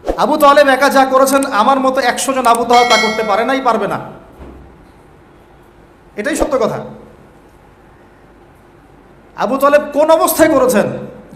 আবু তালেব একা যা করেছেন আমার মতো 100 জন আবু তালেব তা করতে পারে নাই, পারবে না, এটাই সত্য কথা। আবু তালেব কোন অবস্থায় করেছেন?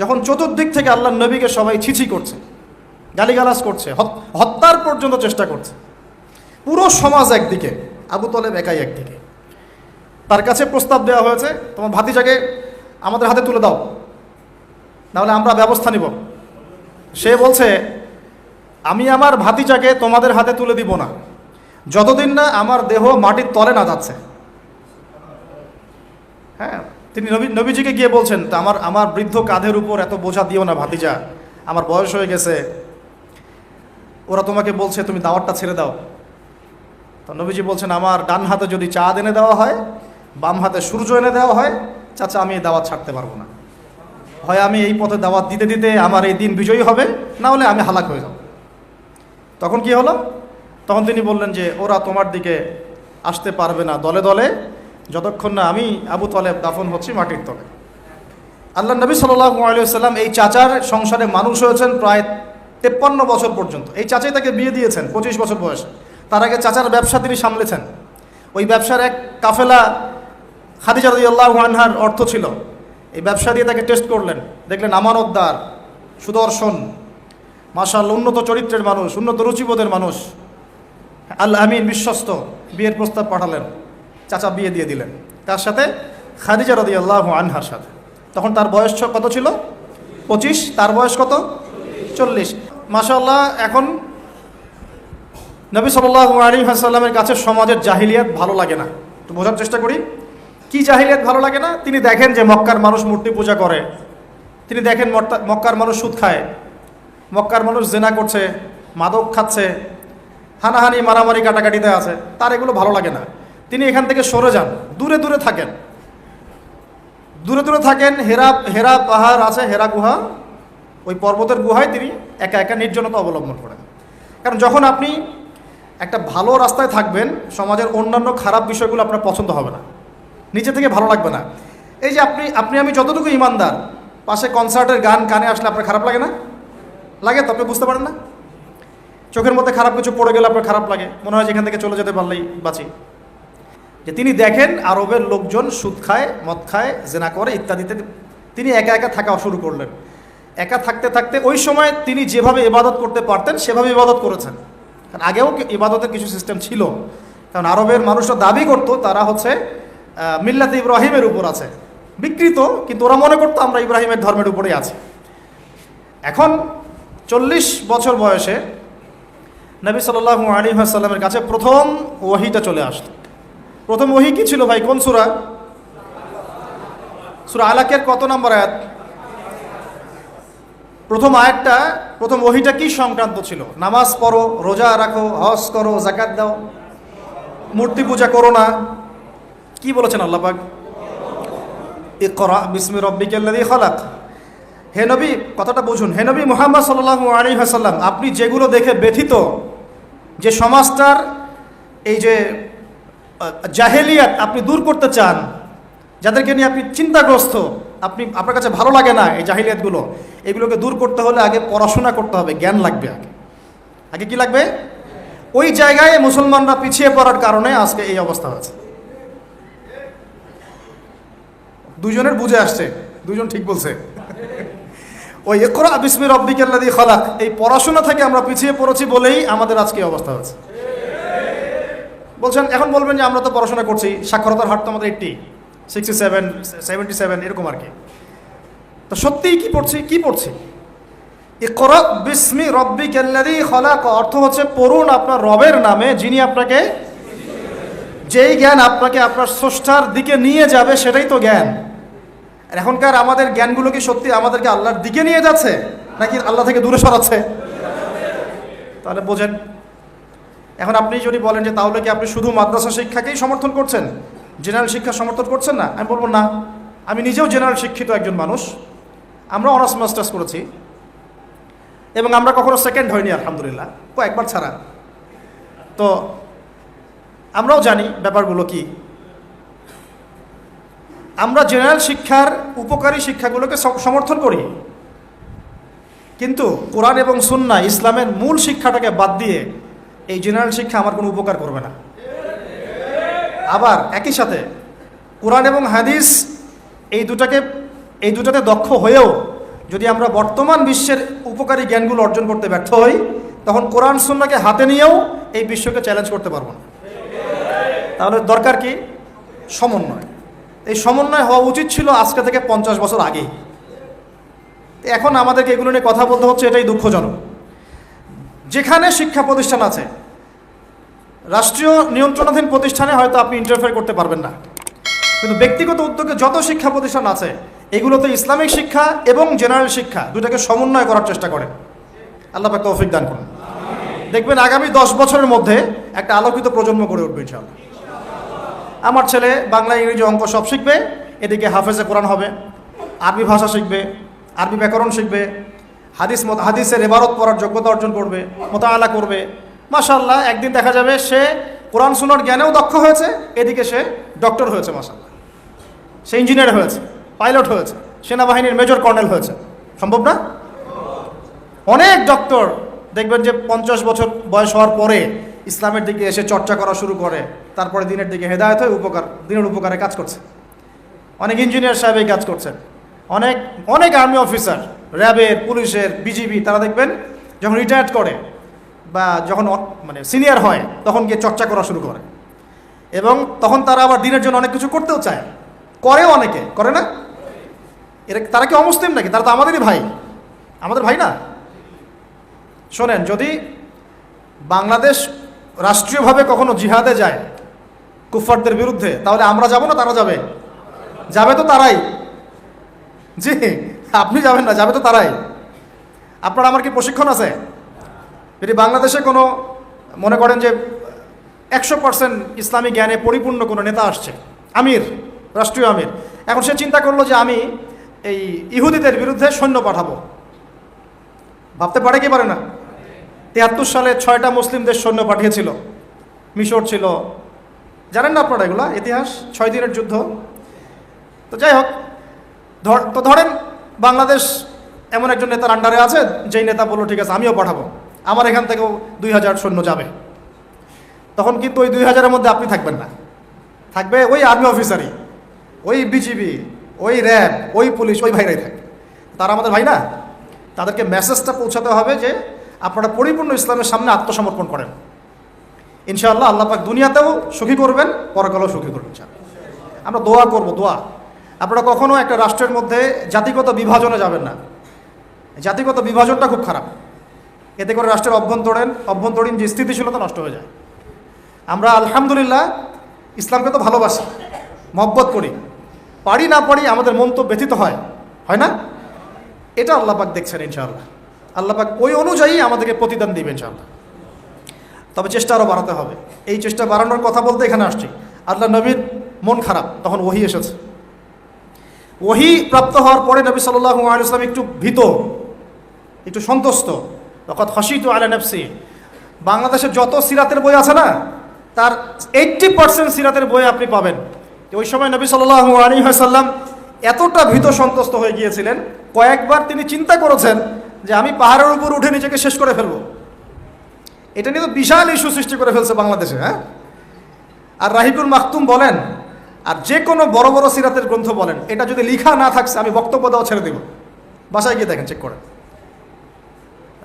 যখন চতুর্দিক থেকে আল্লাহর নবীকে সবাই ছিছি করছে, গালিগালাজ করছে, হত্যার পর্যন্ত চেষ্টা করছে। পুরো সমাজ একদিকে, আবু তালেব একাই একদিকে। তার কাছে প্রস্তাব দেওয়া হয়েছে, তোমার ভাতিজাকে আমাদের হাতে তুলে দাও, নাহলে আমরা ব্যবস্থা নিব। সে বলছে, আমি আমার ভাতিজাকে তোমাদের হাতে তুলে দিব না যতদিন না আমার দেহ মাটির তলে না যাচ্ছে। হ্যাঁ, তিনি নবীজিকে গিয়ে বলছেন, তা আমার বৃদ্ধ কাঁধের উপর এত বোঝা দিও না ভাতিজা, আমার বয়স হয়ে গেছে, ওরা তোমাকে বলছে তুমি দাওয়াতটা ছেড়ে দাও। তো নবীজি বলছেন, আমার ডান হাতে যদি চাঁদ এনে দেওয়া হয়, বাম হাতে সূর্য এনে দেওয়া হয়, চাচা আমি এই দাওয়াত ছাড়তে পারবো না। হয় আমি এই পথে দাওয়াত দিতে দিতে আমার এই দিন বিজয়ী হবে, না হলে আমি হালাক হয়ে যাব। তখন কি হলো? তখন তিনি বললেন যে ওরা তোমার দিকে আসতে পারবে না দলে দলে, যতক্ষণ না আমি আবু তালেব দাফন হচ্ছি মাটির তলে। আল্লাহ নবী সাল্লাল্লাহু আলাইহি ওয়াসাল্লাম এই চাচার সংসারে মানুষ হয়েছেন প্রায় 53 বছর পর্যন্ত। এই চাচাই তাকে বিয়ে দিয়েছেন 25 বছর বয়সে। তার আগে চাচার ব্যবসা তিনি সামলেছেন। ওই ব্যবসার এক কাফেলা খাদিজা রাদিয়াল্লাহু আনহার অর্থ ছিল। এই ব্যবসা দিয়ে তাকে টেস্ট করলেন, দেখলেন আমানতদার, সুদর্শন, মাশাআল্লাহ উন্নত চরিত্রের মানুষ, উন্নত রুচিবোধের মানুষ, আল আমিন, বিশ্বস্ত। বিয়ের প্রস্তাব পাঠালেন, চাচা বিয়ে দিয়ে দিলেন। তার সাথে খাদিজা রাদিয়াল্লাহু আনহার সাথে। তখন তার বয়স কত ছিল? 25। তার বয়স কত? 40। মাশাআল্লাহ। এখন নবী সাল্লাল্লাহু আলাইহি ওয়াসাল্লামের কাছে সমাজের জাহিলিয়াত ভালো লাগে না। তো বোঝার চেষ্টা করি, কি জাহিলিয়াত ভালো লাগে না? তিনি দেখেন যে মক্কার মানুষ মূর্তি পূজা করে, তিনি দেখেন মক্কার মানুষ সুদ খায়, মক্কার মানুষ জেনা করছে, মাদক খাচ্ছে, হানাহানি মারামারি কাটাকাটিতে আছে। তার এগুলো ভালো লাগে না। তিনি এখান থেকে সরে যান, দূরে দূরে থাকেন, দূরে দূরে থাকেন। হেরা পাহাড় আছে, হেরা গুহা, ওই পর্বতের গুহায় তিনি একা একা নির্জনতা অবলম্বন করেন। কারণ যখন আপনি একটা ভালো রাস্তায় থাকবেন, সমাজের অন্যান্য খারাপ বিষয়গুলো আপনার পছন্দ হবে না, নিচে থেকে ভালো লাগবে না। এই যে আপনি আমি যতটুকু ইমানদার, পাশে কনসার্টের গান কানে আসলে আপনার খারাপ লাগে না? লাগে তো, আপনি বুঝতে পারেন না? চোখের মধ্যে খারাপ কিছু পড়ে গেলে আপনার খারাপ লাগে, মনে হয় যেখান থেকে চলে যেতে পারলেই বাঁচি। যে তিনি দেখেন আরবের লোকজন সুদ খায়, মদ খায়, জেনা করে ইত্যাদিতে, তিনি একা একা থাকা শুরু করলেন। একা থাকতে থাকতে ওই সময় তিনি যেভাবে ইবাদত করতে পারতেন সেভাবে ইবাদত করেছেন। কারণ আগেও ইবাদতের কিছু সিস্টেম ছিল। কারণ আরবের মানুষরা দাবি করত তারা হচ্ছে মিল্লাতে ইব্রাহিমের উপর আছে, বিকৃত, কিন্তু ওরা মনে করতো আমরা ইব্রাহিমের ধর্মের উপরেই আছি। এখন 40 বছর বয়সে নবী সাল্লাল্লাহু আলাইহি ওয়াসাল্লামের কাছে প্রথম ওহীটা চলে আসতো। প্রথম ওহী কি ছিল ভাই? কোন সূরা? সূরা আলাকের কত নম্বর আয়াত? প্রথম আয়াতটা, প্রথম ওহীটা কি সংক্রান্ত ছিল? নামাজ পড়ো, রোজা রাখো, হজ করো, যাকাত দাও, মূর্তি পূজা করো না। কি বলেছেন আল্লাহ পাক? ইকরা বিসমি রাব্বিকাল্লাযী খালাক। হে নবী, কথাটা বুঝুন। হে নবী মুহাম্মদ সাল্লাল্লাহু আলাইহি ওয়াসাল্লাম, আপনি যেগুলো দেখে ব্যথিত, যে সমাজটার এই যে জাহেলিয়াত আপনি দূর করতে চান, যাদেরকে নিয়ে আপনি চিন্তাগ্রস্ত, আপনার কাছে ভালো লাগে না এই জাহিলিয়াতগুলো, এগুলোকে দূর করতে হলে আগে পড়াশোনা করতে হবে, জ্ঞান লাগবে। আগে কি লাগবে? ওই জায়গায় মুসলমানরা পিছিয়ে পড়ার কারণে আজকে এই অবস্থা হয়েছে। দুজনের বুঝে আসছে, দুজন ঠিক বলছে। ওই ইকরা বিসমি রাব্বিকাল্লাযী খালাক, এই পড়াশোনা থেকে আমরা পিছিয়ে পড়েছি বলেই আমাদের আজকে এই অবস্থা হয়েছে। বলছেন, এখন বলবেন যে আমরা তো পড়াশোনা করছি, সাক্ষরতার হার তো আমাদের 80, 67, 77 এরকম আর কি। তো সত্যিই কি পড়ছি? ইকরা বিসমি রাব্বিকাল্লাযী খালাক অর্থ হচ্ছে পড়ুন আপনার রবের নামে, যিনি আপনাকে, যেই জ্ঞান আপনাকে আপনার স্রষ্টার দিকে নিয়ে যাবে সেটাই তো জ্ঞান। আর এখনকার আমাদের জ্ঞানগুলো কি সত্যি আমাদেরকে আল্লাহর দিকে নিয়ে যাচ্ছে নাকি আল্লাহ থেকে দূরে সরাচ্ছে? তাহলে বোঝেন। এখন আপনি যদি বলেন যে তাহলে কি আপনি শুধু মাদ্রাসা শিক্ষাকেই সমর্থন করছেন, জেনারেল শিক্ষা সমর্থন করছেন না? আমি বলবো না, আমি নিজেও জেনারেল শিক্ষিত একজন মানুষ। আমরা অনার্স মাস্টার্স করেছি এবং আমরা কখনো সেকেন্ড হইনি আলহামদুলিল্লাহ, কয়েকবার ছাড়া। তো আমরাও জানি ব্যাপারগুলো কি। আমরা জেনারেল শিক্ষার উপকারী শিক্ষাগুলোকে সমর্থন করি, কিন্তু কোরআন এবং সুন্নাহ ইসলামের মূল শিক্ষাটাকে বাদ দিয়ে এই জেনারেল শিক্ষা আমার কোনো উপকার করবে না। আবার একই সাথে কোরআন এবং হাদিস এই দুটাতে দক্ষ হয়েও যদি আমরা বর্তমান বিশ্বের উপকারী জ্ঞানগুলো অর্জন করতে ব্যর্থ হই, তখন কোরআন সুন্নাহকে হাতে নিয়েও এই বিশ্বকে চ্যালেঞ্জ করতে পারবো না। তাহলে দরকার কি? সমন্বয়। এই সমন্বয় হওয়া উচিত ছিল আজকে থেকে 50 বছর আগেই। এখন আমাদেরকে এগুলো নিয়ে কথা বলতে হচ্ছে, এটাই দুঃখজনক। যেখানে শিক্ষা প্রতিষ্ঠান আছে, রাষ্ট্রীয় নিয়ন্ত্রণাধীন প্রতিষ্ঠানে হয়তো আপনি ইন্টারফেয়ার করতে পারবেন না, কিন্তু ব্যক্তিগত উদ্যোগে যত শিক্ষা প্রতিষ্ঠান আছে এগুলোতে ইসলামিক শিক্ষা এবং জেনারেল শিক্ষা দুটাকে সমন্বয় করার চেষ্টা করেন। আল্লাহ পাক তৌফিক দান করুন। দেখবেন আগামী 10 বছরের মধ্যে একটা আলোকিত প্রজন্ম গড়ে উঠবে ইনশাআল্লাহ। আমার ছেলে বাংলা, ইংরেজি, অঙ্ক সব শিখবে, এদিকে হাফেজে কোরআন হবে, আরবি ভাষা শিখবে, আরবি ব্যাকরণ শিখবে, হাদিসের ইবারত পড়ার যোগ্যতা অর্জন করবে, মোতাআলা করবে। মাশাআল্লাহ, একদিন দেখা যাবে সে কোরআন সুন্নাহর জ্ঞানেও দক্ষ হয়েছে, এদিকে সে ডক্টর হয়েছে, মাশাআল্লাহ, সে ইঞ্জিনিয়ার হয়েছে, পাইলট হয়েছে, সেনাবাহিনীর মেজর কর্নেল হয়েছে। সম্ভব না? অনেক ডক্টর দেখবেন যে 50 বছর বয়স হওয়ার পরে ইসলামের দিকে এসে চর্চা করা শুরু করে, তারপরে দিনের দিকে হেদায়েত হয়ে দিনের উপকারে কাজ করছে। অনেক ইঞ্জিনিয়ার সাহেব এই কাজ করছেন। অনেক আর্মি অফিসার, র্যাবের, পুলিশের, বিজিবি, তারা দেখবেন যখন রিটায়ার্ড করে বা যখন মানে সিনিয়র হয় তখন গিয়ে চর্চা করা শুরু করে, এবং তখন তারা আবার দিনের জন্য অনেক কিছু করতেও চায়, করেও, অনেকে করে না। তারা কি অমুসলিম নাকি? তারা তো আমাদেরই ভাই, আমাদের ভাই না? শোনেন, যদি বাংলাদেশ রাষ্ট্রীয়ভাবে কখনো জিহাদে যায় কুফফারদের বিরুদ্ধে, তাহলে আমরা যাব না তারা যাবে? যাবে তো তারাই। জি, আপনি যাবেন না, যাবে তো তারাই। আপনার আমার কি প্রশিক্ষণ আছে? যদি বাংলাদেশে কোনো মনে করেন যে 100% ইসলামী জ্ঞানে পরিপূর্ণ কোনো নেতা আসছে, আমির, রাষ্ট্রীয় আমির, এখন সে চিন্তা করলো যে আমি এই ইহুদিদের বিরুদ্ধে সৈন্য পাঠাবো, ভাবতে পারে কি পারে না? 73 সালে 6টা মুসলিম দেশ সৈন্য পাঠিয়েছিল। মিশর ছিল, জানেন না আপনারা এগুলা ইতিহাস, 6 দিনের যুদ্ধ। তো যাই হোক, ধরেন বাংলাদেশ এমন একজন নেতার আন্ডারে আছে, যেই নেতা বললো ঠিক আছে আমিও পাঠাবো, আমার এখান থেকেও 2000 সৈন্য যাবে। তখন কিন্তু ওই 2000-এর মধ্যে আপনি থাকবেন না, থাকবে ওই আর্মি অফিসারই, ওই বিজিবি, ওই র্যাব, ওই পুলিশ, ওই ভাইরাই থাকবে। তারা আমাদের ভাই না? তাদেরকে মেসেজটা পৌঁছাতে হবে যে আপনারা পরিপূর্ণ ইসলামের সামনে আত্মসমর্পণ করেন। ইনশাআল্লাহ আল্লাহ পাক দুনিয়াতেও সুখী করবেন, পরকালেও সুখী করবেন। আমরা দোয়া করব, দোয়া। আপনারা কখনো একটা রাষ্ট্রের মধ্যে জাতিগত বিভাজনে যাবেন না। জাতিগত বিভাজনটা খুব খারাপ, এতে করে রাষ্ট্রের অভ্যন্তরীণ যে স্থিতিশীলতা নষ্ট হয়ে যায়। আমরা আলহামদুলিল্লাহ ইসলামকে তো ভালোবাসি, মহব্বত করি, পারি না পারি আমাদের মন তো ব্যথিত হয়, হয় না? এটা আল্লাহ পাক দেখছেন ইনশাআল্লাহ। আল্লাহ পাক ওই অনুযায়ী আমাদেরকে প্রতিদান দিবেন ইনশাআল্লাহ। তবে চেষ্টা আরও বাড়াতে হবে। এই চেষ্টা বাড়ানোর কথা বলতে এখানে আসছি। আল্লাহ নবীর মন খারাপ, তখন ওহী এসেছে। ওহী প্রাপ্ত হওয়ার পরে নবী সাল্লাল্লাহু আলাইহি ওয়াসাল্লাম একটু ভীত, একটু সন্তুষ্ট। লাকাদ খাশিতু আলা নাফসি। বাংলাদেশের যত সিরাতের বই আছে না, তার 80% সিরাতের বই আপনি পাবেন। ওই সময় নবী সাল্লাল্লাহু আলাইহি ওয়াসাল্লাম এতটা ভীত সন্ত্রস্ত হয়ে গিয়েছিলেন, কয়েকবার তিনি চিন্তা করেছেন যে আমি পাহাড়ের উপর উঠে নিজেকে শেষ করে ফেলবো। এটা নিয়ে তো বিশাল ইস্যু সৃষ্টি করে ফেলছে বাংলাদেশে। হ্যাঁ, আর রাহিকুল মাকতুম বলেন, আর যে কোনো বড় বড় সিরাতের গ্রন্থ বলেন, এটা যদি লিখা না থাকছে আমি বক্তব্য দেওয়া ছেড়ে দেব। বাসায় গিয়ে দেখেন, চেক করেন,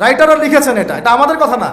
রাইটাররা লিখেছেন। এটা আমাদের কথা না।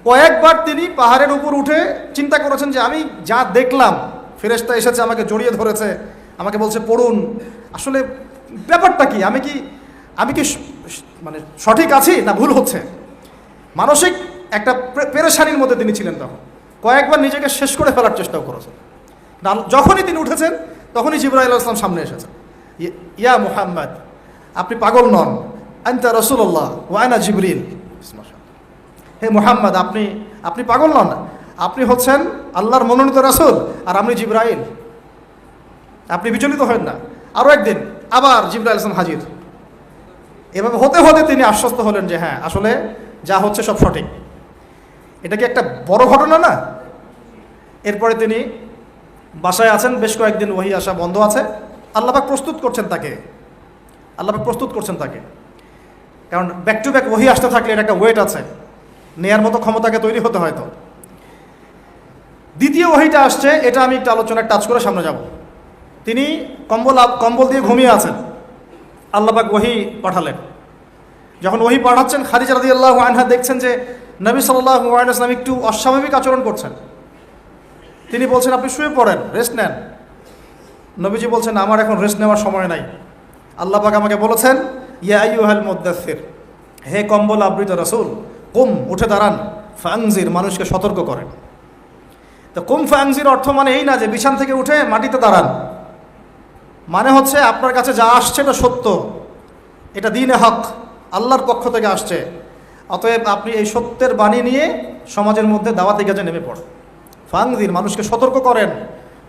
কয়েকবার তিনি পাহাড়ের উপর উঠে চিন্তা করেছেন যে আমি যা দেখলাম, ফেরেশতা এসেছে আমাকে জড়িয়ে ধরেছে, আমাকে বলছে পড়ুন, আসলে ব্যাপারটা কি, আমি কি মানে সঠিক আছি না ভুল হচ্ছে। মানসিক একটা পেরেশানির মধ্যে তিনি ছিলেন। তখন কয়েকবার নিজেকে শেষ করে ফেলার চেষ্টাও করেছেন। যখনই তিনি উঠেছেন তখনই জিবরাইল আলাইহিস সালাম সামনে এসেছেন। ইয়া মুহাম্মদ, আপনি পাগল নন, আনতা রাসূলুল্লাহ ওয়া আনা জিবরিল। হে মুহাম্মদ, আপনি পাগল নন, আপনি হচ্ছেন আল্লাহর মনোনীত রাসূল, আর আমি জিবরাইল। আপনি বিচলিত হন না। আরও একদিন আবার জিবরাইল আলাইহিস সালাম হাজির। এভাবে হতে হতে তিনি আশ্বস্ত হলেন যে হ্যাঁ, আসলে যা হচ্ছে সব সঠিক। এটা কি একটা বড় ঘটনা না? এরপরে তিনি বাসায় আছেন, বেশ কয়েকদিন ওহী আসা বন্ধ আছে। আল্লাহ পাক প্রস্তুত করছেন তাকে, কারণ ব্যাক টু ব্যাক ওহি আসতে থাকলে এটা একটা ওয়েট আছে, নেয়ার মতো ক্ষমতাকে তৈরি হতে হয়তো। দ্বিতীয় ওহিটা আসছে, এটা আমি একটু আলোচনায় টাচ করে সামনে যাব। তিনি কম্বল দিয়ে ঘুমিয়ে আছেন, আল্লাহ পাক ওহি পাঠালেন। যখন ওহি পাঠাচ্ছেন, খাদিজা রাদিয়াল্লাহু আনহা দেখছেন যে নবী সাল্লাল্লাহু আলাইহি ওয়াসাল্লাম একটু অস্বাভাবিক আচরণ করছেন। তিনি বলছেন, আপনি শুয়ে পড়েন, রেস্ট নেন। নবীজি বলছেন, আমার এখন রেস্ট নেওয়ার সময় নাই। আল্লাহ পাক আমাকে বলেছেন, ইয়া আইয়ুহাল মুদ্দাসসির, হে কম্বল আবৃত রাসূল, কুম, উঠে দাঁড়ান, ফাংজির, মানুষকে সতর্ক করেন। তো কুম ফাংজির অর্থ মানে এই না যে বিছান থেকে উঠে মাটিতে দাঁড়ান, মানে হচ্ছে আপনার কাছে যা আসছে এটা সত্য, এটা দ্বীনে হক, আল্লাহর পক্ষ থেকে আসছে। অতএব আপনি এই সত্যের বাণী নিয়ে সমাজের মধ্যে দাওয়াতি কাজে নেমে পড়েন। ফাংজির, মানুষকে সতর্ক করেন।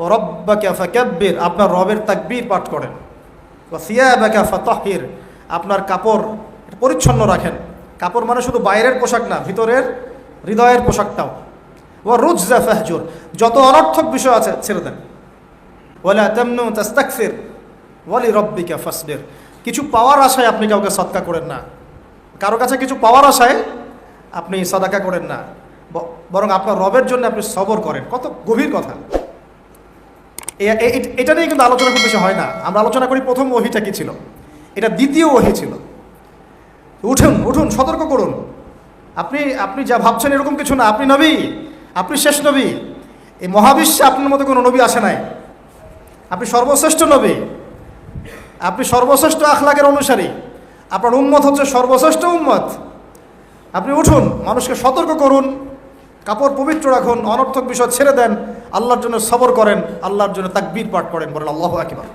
ও রব্বাকা ফাকাব্বির, আপনার রবের তাকবীর পাঠ করেন। ও সিয়াবাকা ফাতাহহির, আপনার কাপড় পরিচ্ছন্ন রাখেন। কাপড় মানে শুধু বাইরের পোশাক না, ভিতরের হৃদয়ের পোশাকটাও। ও রুজজা ফাহজুর, যত অনর্থক বিষয় আছে ছেড়ে দেন। ওয়ালা তামনু তাস্তাকসির ওয়ালি রব্বিকা ফাসবির, কিছু পাওয়ার আশায় আপনি কাউকে সদকা করেন না, কারো কাছে কিছু পাওয়ার আশায় আপনি সাদাকা করেন না, বরং আপনার রবের জন্য আপনি সবর করেন। কত গভীর কথা! এটা নিয়ে কিন্তু আলোচনা খুব বেশি হয় না। আমরা আলোচনা করি প্রথম ওহিটা কি ছিল, এটা দ্বিতীয় ওহি ছিল। উঠুন, উঠুন, সতর্ক করুন। আপনি যা ভাবছেন এরকম কিছু না, আপনি নবী, আপনি শেষ নবী। এই মহাবিশ্বে আপনার মতো কোনো নবী আসে নাই, আপনি সর্বশ্রেষ্ঠ নবী, আপনি সর্বশ্রেষ্ঠ আখলাকের অনুসারী, আপনার উম্মত হচ্ছে সর্বশ্রেষ্ঠ উম্মত। আপনি উঠুন, মানুষকে সতর্ক করুন, কাপড় পবিত্র রাখুন, অনর্থক বিষয় ছেড়ে দেন, আল্লাহর জন্য সবর করেন, আল্লাহর জন্য তাকবীর পাঠ করেন, বলেন আল্লাহু আকবার।